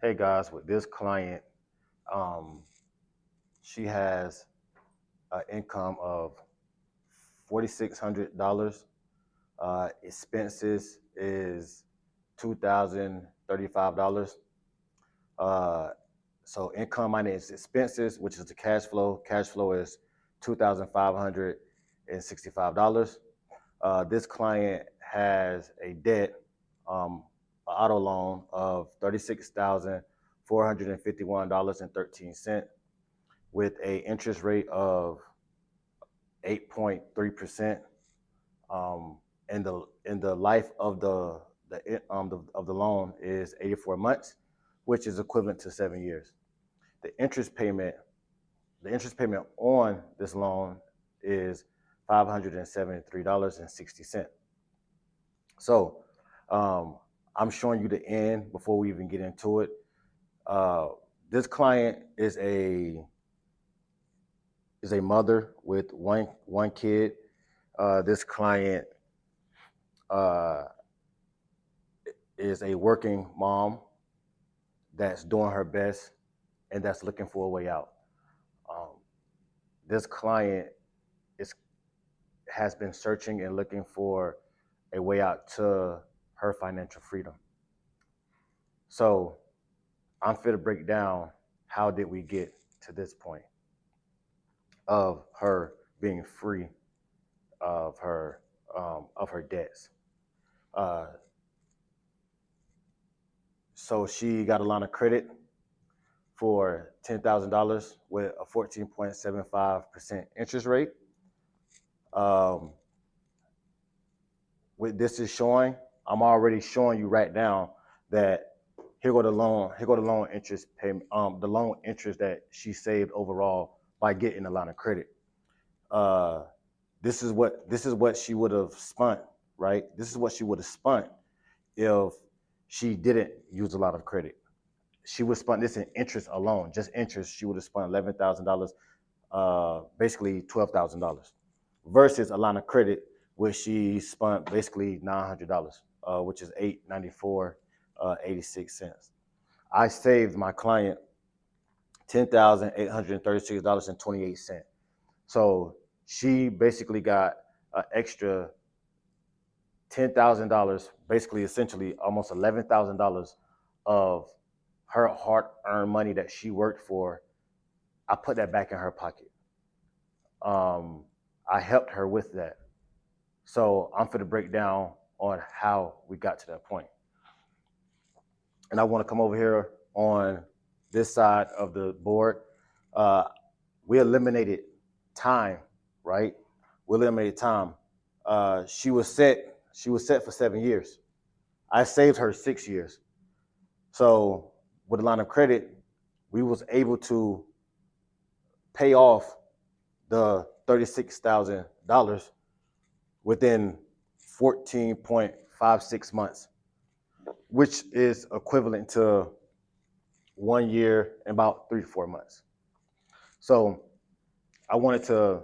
Hey guys, with this client, um, she has an income of $4,600. Expenses is $2,035. Uh, so income minus expenses, which is the cash flow. Cash flow is $2,565. This client has a debt, an auto loan of $36,451.13 with a interest rate of 8.3%. And the life of the loan is 84 months, which is equivalent to 7 years. The interest payment the interest payment on this loan is $573.60. So I'm showing you the end before we even get into it. This client is a mother with one kid. This client uh, is a working mom that's doing her best and that's looking for a way out. Um, this client is has been searching and looking for a way out to her financial freedom. So I'm fit to break down how did we get to this point of her being free of her debts. Uh, so she got a line of credit for $10,000 with a 14.75% interest rate. Um, what this is showing, I'm already showing you right now that here go the loan interest payment, the loan interest that she saved overall by getting the line of credit. Uh, this is what she would have spent, right? This is what she would have spent if she didn't use a lot of credit. She would spend this in interest alone, just interest. She would have spent $11,000, basically $12,000, versus a line of credit, which she spent basically $900, which is $894.86. I saved my client $10,836.28. So she basically got an extra $10,000, basically essentially almost $11,000 of her hard-earned money that she worked for. I put that back in her pocket. I helped her with that. So I'm going to break down on how we got to that point. And I want to come over here on this side of the board. We eliminated time, right? We eliminated time. She was set for 7 years. I saved her 6 years. So with a line of credit, we was able to pay off the $36,000 within 14.56 months, which is equivalent to 1 year and about 3 to 4 months. So I wanted to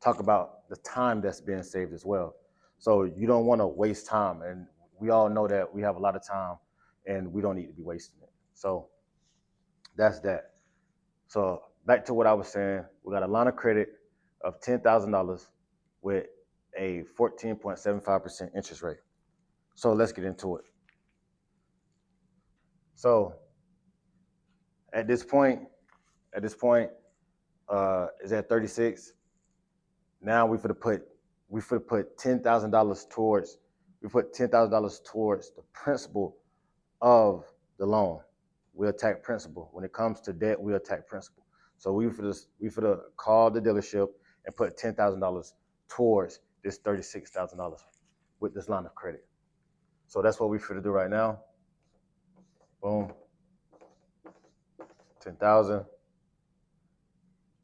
talk about the time that's being saved as well. So you don't want to waste time, and we all know that we have a lot of time, and we don't need to be wasting it. So that's that. So back to what I was saying, we got a line of credit of $10,000 with a 14.75% interest rate. So let's get into it. So at this point, is at 36. Now we put $10,000 towards the principal of the loan. We attack principal. When it comes to debt, we attack principal. So we for call the dealership and put $10,000 towards this $36,000 with this line of credit. So that's what we for do right now. Boom. 10,000.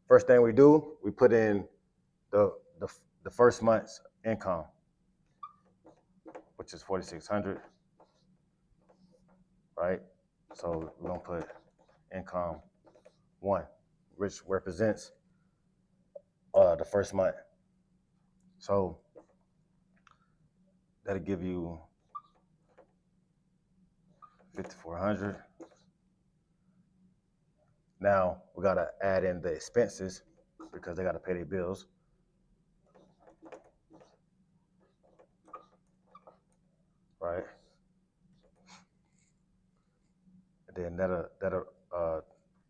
First thing we do, we put in the first month's income, which is 4,600, right? So we're gonna put income 1, which represents the first month. So that'll give you $5,400. Now we gotta add in the expenses because they gotta pay their bills. Right? And then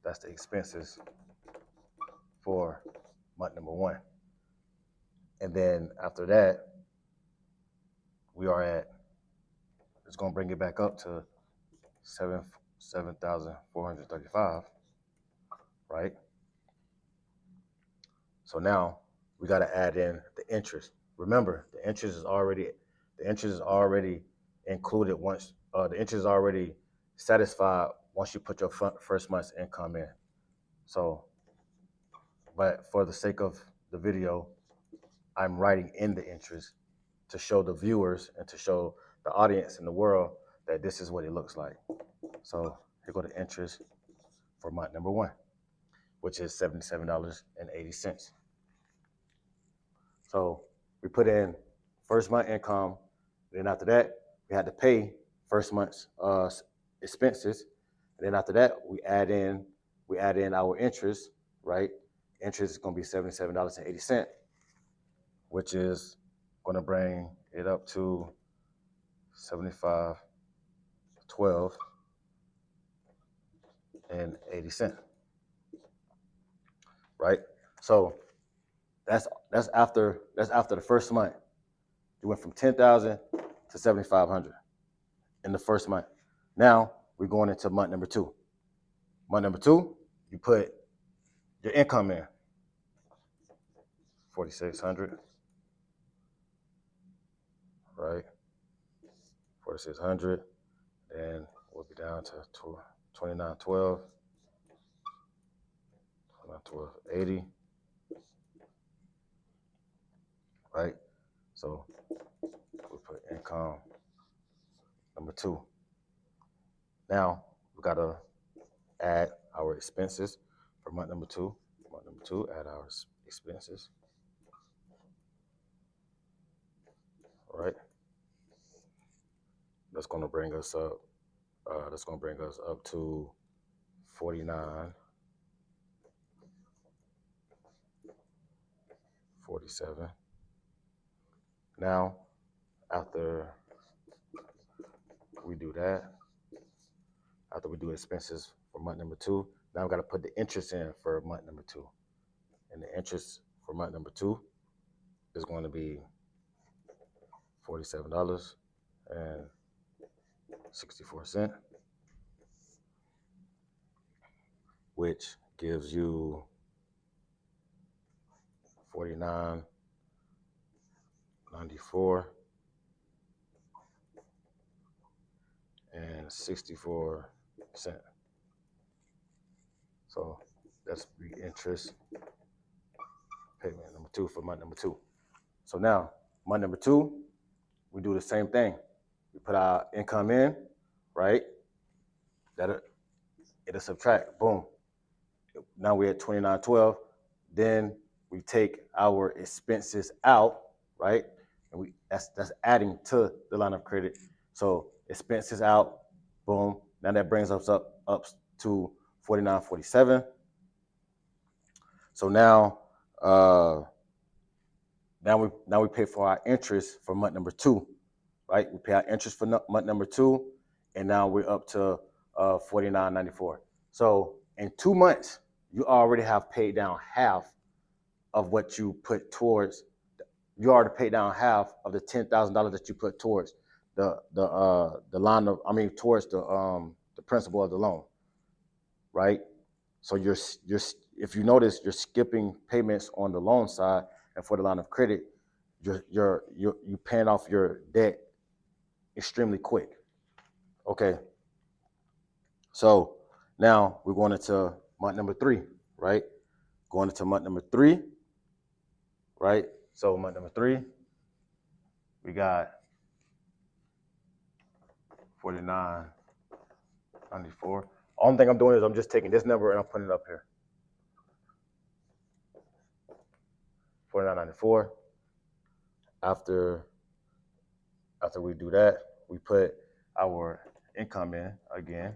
that's the expenses for month number 1. And then after that, we are at, it's gonna bring it back up to 7,435, right? So now we got to add in the interest. Remember, the interest is already included once the interest is already satisfied once you put your first month's income in. So, but for the sake of the video, I'm writing in the interest to show the viewers and to show the audience in the world that this is what it looks like. So here go the interest for month number 1, which is $77.80. So we put in first month income. Then after that, we had to pay first month's expenses. And then after that, we add in our interest, right? Interest is going to be $77.80, which is going to bring it up to $75.12.80, right? So that's after the first month. You went from 10,000 to 7,500 in the first month. Now we're going into month number 2. Month number 2, you put your income in, 4,600, right? 4,600. Then we'll be down to 2912, 2912.80, right? So we put income number 2. Now we gotta add our expenses for month number 2. Month number 2, add our expenses. All right. That's gonna bring us up. To 49.47. Now, after we do that, after we do expenses for month number 2, now we got to put the interest in for month number 2. And the interest for month number 2 is going to be $47.64, which gives you 49.94 and 64 cents. So that's the interest payment number 2 for month number 2. So now month number 2, we do the same thing. We put our income in, right? It'll subtract. Boom. Now we're at 2912. Then we take our expenses out, right? And that's adding to the line of credit. So expenses out, boom. Now that brings us up to 49.47. So now we pay for our interest for month number 2, right? We pay our interest for month number 2, and now we're up to 49.94. So in 2 months, you already have paid down half of what you put towards. You already paid down half of the $10,000 that you put towards the line of. I mean, towards the principal of the loan, right? So you're if you notice, you're skipping payments on the loan side, and for the line of credit, you're paying off your debt extremely quick. Okay. So now we're going into month number 3, right? Going into month number 3, right? So month number 3, we got 49.94. Only thing I'm doing is I'm just taking this number and I'm putting it up here. 49.94. After we do that, we put our income in again,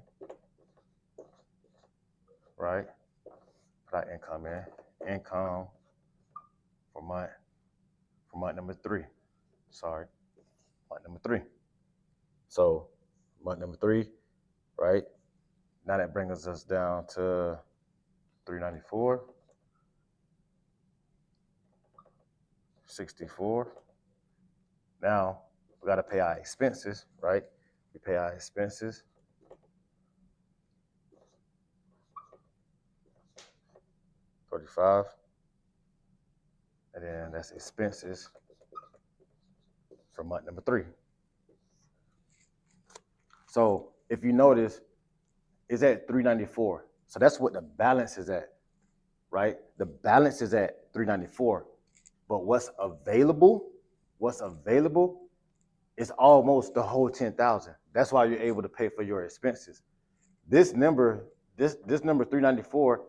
right? Put our income in. Income for month number 3. Sorry, month number 3. So month number 3, right? Now that brings us down to 394, 64. Now we got to pay our expenses, right? We pay our expenses. $35. And then that's expenses for month number 3. So if you notice, it's at 394. So that's what the balance is at, right? The balance is at 394. But what's available is almost the whole 10,000. That's why you're able to pay for your expenses. This number 394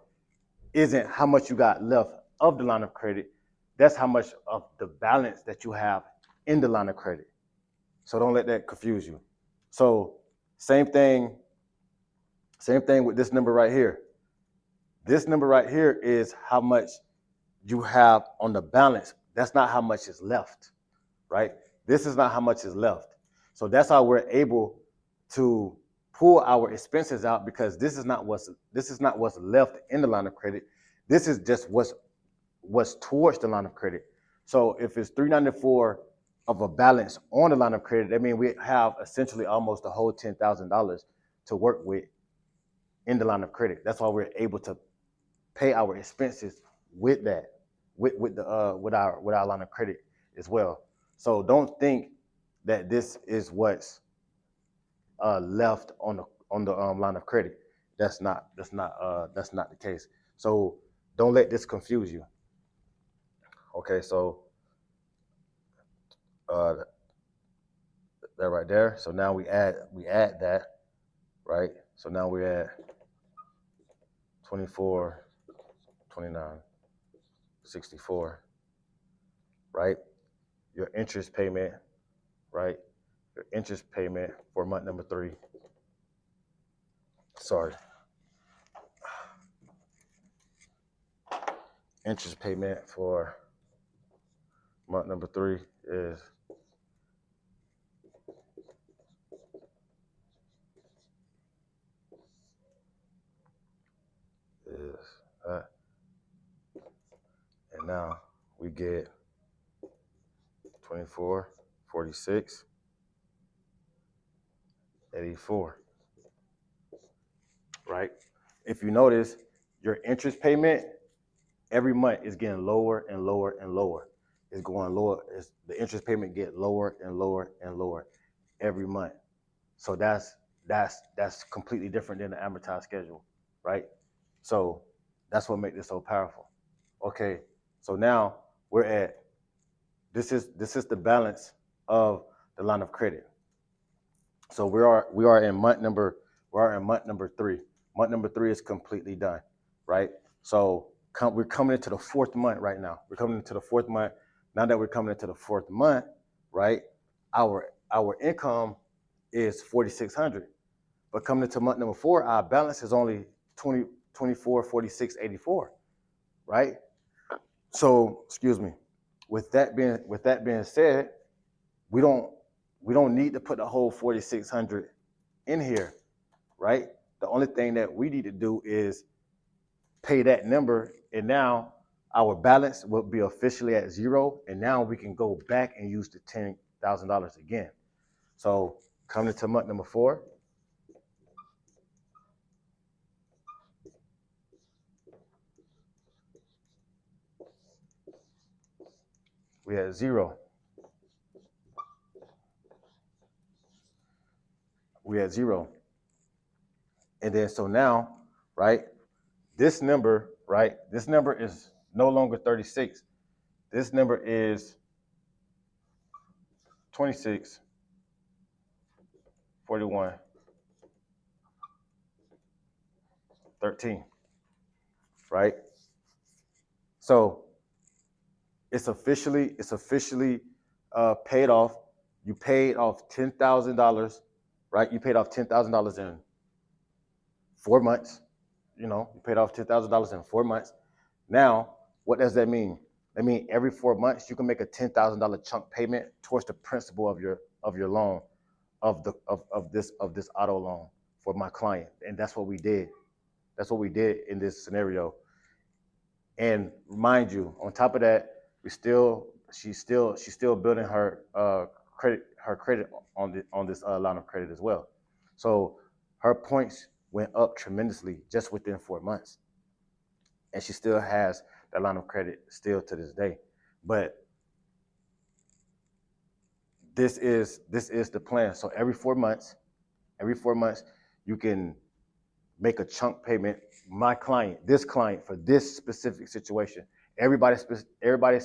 isn't how much you got left of the line of credit. That's how much of the balance that you have in the line of credit. So don't let that confuse you. So same thing with this number right here. This number right here is how much you have on the balance. That's not how much is left, right? This is not how much is left. So that's how we're able to pull our expenses out, because this is not what's left in the line of credit. This is just what's towards the line of credit. So if it's 394 of a balance on the line of credit, that means we have essentially almost the whole $10,000 to work with in the line of credit. That's why we're able to pay our expenses with that, with our line of credit as well. So don't think that this is what's left on the line of credit. That's not the case. So don't let this confuse you. Okay, so that right there. So now we add that, right? So now we're at 24, 29, 64, right? Your interest payment, right? Your interest payment for month number 3. Sorry. Interest payment for month number 3 is and now we get 24, 46, 84, right? If you notice, your interest payment every month is getting lower and lower and lower. It's going lower. The interest payment get lower and lower and lower every month. So that's completely different than the amortized schedule, right? So that's what makes this so powerful. Okay, so now we're at this is the balance of the line of credit. So we are in month number 3. Month number 3 is completely done, right? So we're coming into the 4th month right now. We're coming into the 4th month. Now that we're coming into the 4th month, right? Our income is $4,600, but coming into month number 4, our balance is only 24, 46, 84, right? So excuse me. With that being said, we don't need to put the whole 4,600 in here, right? The only thing that we need to do is pay that number, and now our balance will be officially at 0, and now we can go back and use the $10,000 again. So coming into month number 4, we had 0. We had 0. And then so now, right, this number is no longer 36. This number is 26, 41, 13, right? So it's officially paid off. You paid off $10,000 right? You paid off $10,000 in 4 months. You paid off $10,000 in 4 months. Now, what does that mean? That means every 4 months you can make a $10,000 chunk payment towards the principal of your loan, of this auto loan for my client, and that's what we did. That's what we did in this scenario. And mind you, on top of that, she's still building her credit on this line of credit as well. So her points went up tremendously just within 4 months, and she still has that line of credit still to this day. But this is the plan. So every 4 months, you can make a chunk payment. This client for this specific situation. Everybody's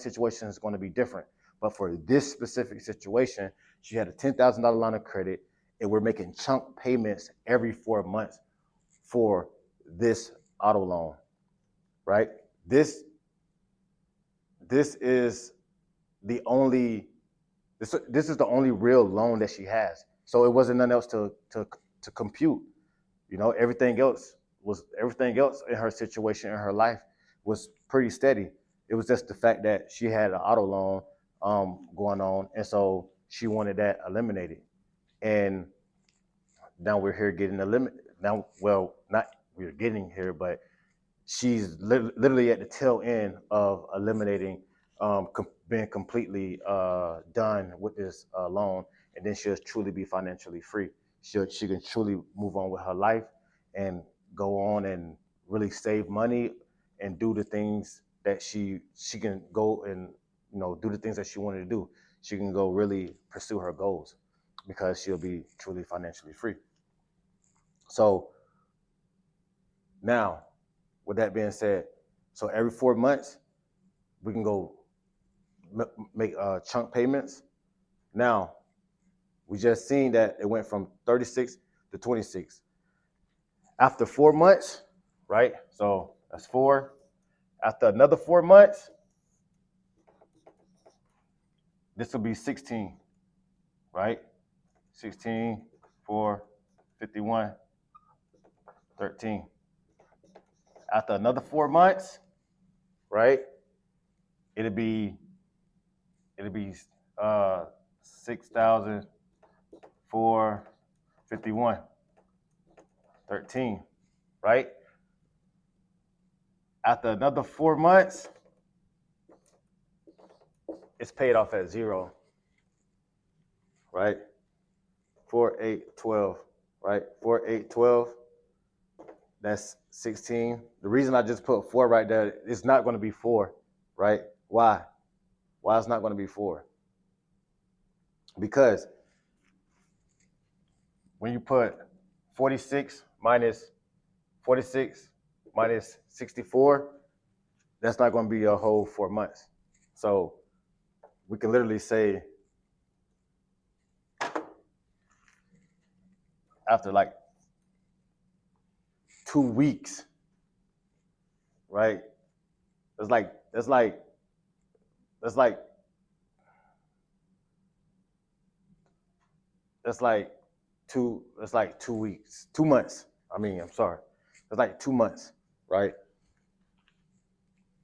situation is going to be different. But for this specific situation, she had a $10,000 line of credit, and we're making chunk payments every 4 months for this auto loan, right? This is the only this is the only real loan that she has. So it wasn't nothing else to compute. Everything else in her situation in her life was pretty steady. It was just the fact that she had an auto loan going on, and so she wanted that eliminated. And now we're here getting eliminated. Now, well, not we're getting here, but she's literally at the tail end of eliminating, being completely done with this loan, and then she'll truly be financially free. She can truly move on with her life and go on and really save money and do the things that she can go and do the things that she wanted to do. She can go really pursue her goals because she'll be truly financially free. So now, with that being said, so every 4 months we can go make chunk payments. Now, we just seen that it went from 36 to 26. After 4 months, right? So that's 4. After another 4 months, this will be 16, right? 16, 4, 51, 13. After another 4 months, right? It'll be 6,451, 13, right? After another 4 months, it's paid off at 0, right? 4, 8, 12, right? 4, 8, 12. That's 16. The reason I just put 4 right there, it's not going to be 4, right? Why? Why it's not going to be 4? Because when you put 46 minus 64, that's not going to be a whole 4 months. So we can literally say after like 2 weeks, right? It's like 2 weeks, 2 months. I'm sorry. It's like 2 months, right?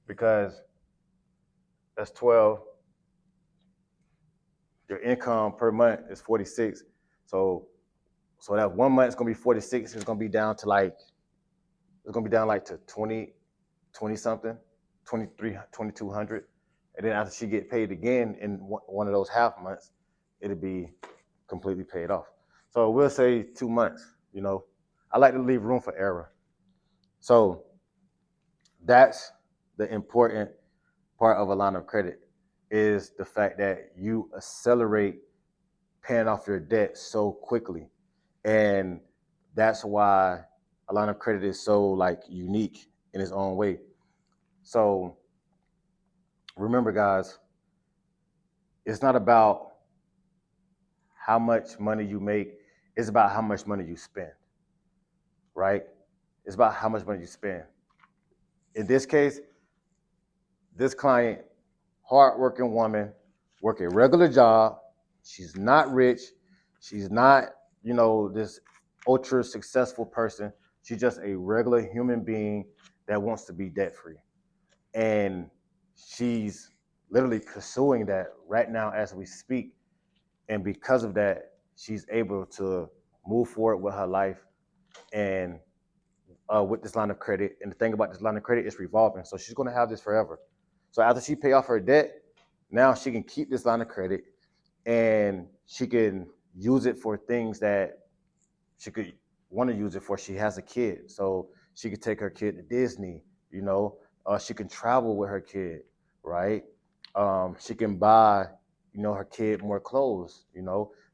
Because that's 12. Your income per month is 46. So that 1 month is gonna be 46. It's gonna be down to like to 20 something, 2,200. And then after she get paid again in one of those half months, it'll be completely paid off. So we'll say 2 months. I like to leave room for error. So that's the important part of a line of credit, is the fact that you accelerate paying off your debt so quickly. And that's why a line of credit is so unique in its own way. So remember, guys, it's not about how much money you make, it's about how much money you spend, right? It's about how much money you spend. In this case, this client, hardworking woman, work a regular job. She's not rich. She's not this ultra successful person. She's just a regular human being that wants to be debt free. And she's literally pursuing that right now as we speak. And because of that, she's able to move forward with her life and with this line of credit. And the thing about this line of credit is revolving. So she's going to have this forever. So after she pay off her debt, now she can keep this line of credit and she can use it for things that she could want to use it for. She has a kid, so she could take her kid to Disney. She can travel with her kid, right? She can buy, her kid more clothes.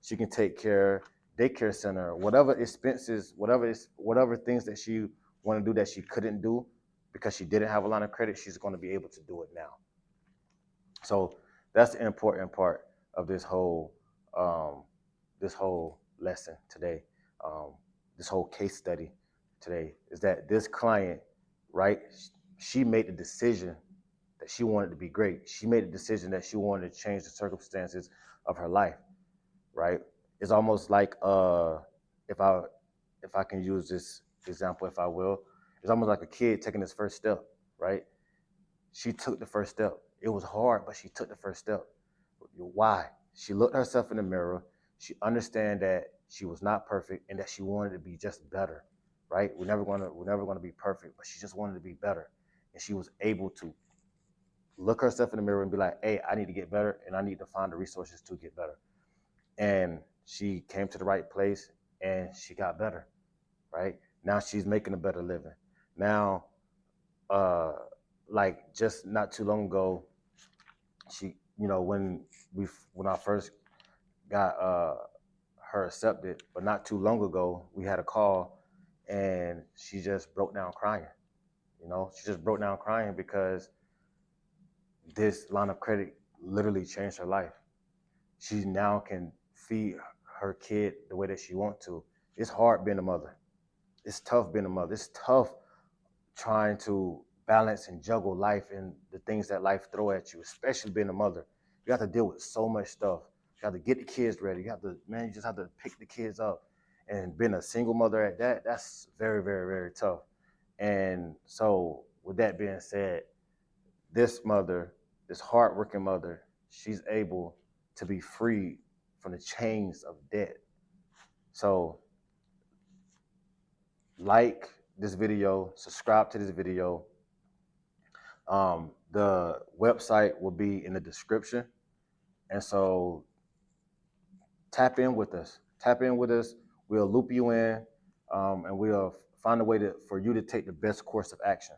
She can take care daycare center, whatever expenses, whatever things that she want to do that she couldn't do because she didn't have a line of credit. She's going to be able to do it now. So that's the important part of this whole lesson today, this whole case study today, is that this client, right? She made the decision that she wanted to be great. She made the decision that she wanted to change the circumstances of her life, right? It's almost like if I can use this example, if I will, it's almost like a kid taking his first step, right? She took the first step. It was hard, but she took the first step. Why? She looked herself in the mirror. She understand that she was not perfect and that she wanted to be just better, right? We're never gonna be perfect, but she just wanted to be better, and she was able to look herself in the mirror and be like, "Hey, I need to get better, and I need to find the resources to get better." And she came to the right place, and she got better, right? Now she's making a better living. Now, like just not too long ago, she, when I first got her accepted, but not too long ago, we had a call, and she just broke down crying. She just broke down crying because this line of credit literally changed her life. She now can feed her kid the way that she wants to. It's hard being a mother. It's tough being a mother. It's tough trying to balance and juggle life and the things that life throw at you, especially being a mother. You have to deal with so much stuff. You have to get the kids ready. You just have to pick the kids up. And being a single mother at that, that's very, very, very tough. And so with that being said, this mother, this hardworking mother, she's able to be freed from the chains of debt. So like this video, subscribe to this video. The website will be in the description. And so tap in with us. Tap in with us. We'll loop you in, and we'll find a way for you to take the best course of action,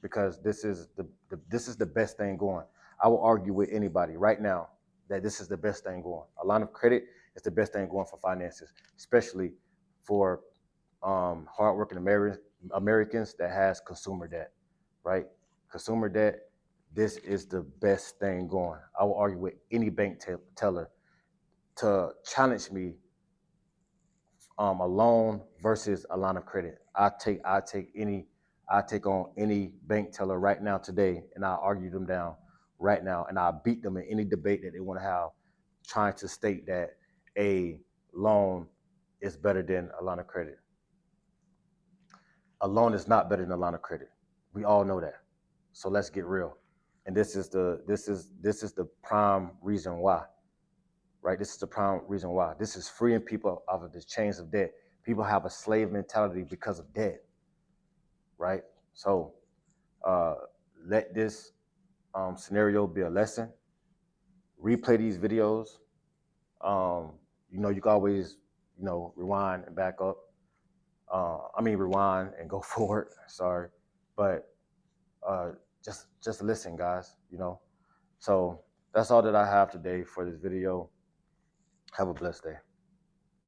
because this is the best thing going. I will argue with anybody right now that this is the best thing going. A line of credit is the best thing going for finances, especially for hardworking Americans that has consumer debt, right? Consumer debt, this is the best thing going. I will argue with any bank teller to challenge me, a loan versus a line of credit. I take on any bank teller right now today, and I'll argue them down right now, and I'll beat them in any debate that they want to have, trying to state that a loan is better than a line of credit. A loan is not better than a line of credit. We all know that. So let's get real. And this is the prime reason why. Right? This is the prime reason why. This is freeing people out of the chains of debt. People have a slave mentality because of debt. Right? So let this scenario be a lesson. Replay these videos. You can always, rewind and back up. Rewind and go forward. Sorry. But just listen, guys, So that's all that I have today for this video. Have a blessed day.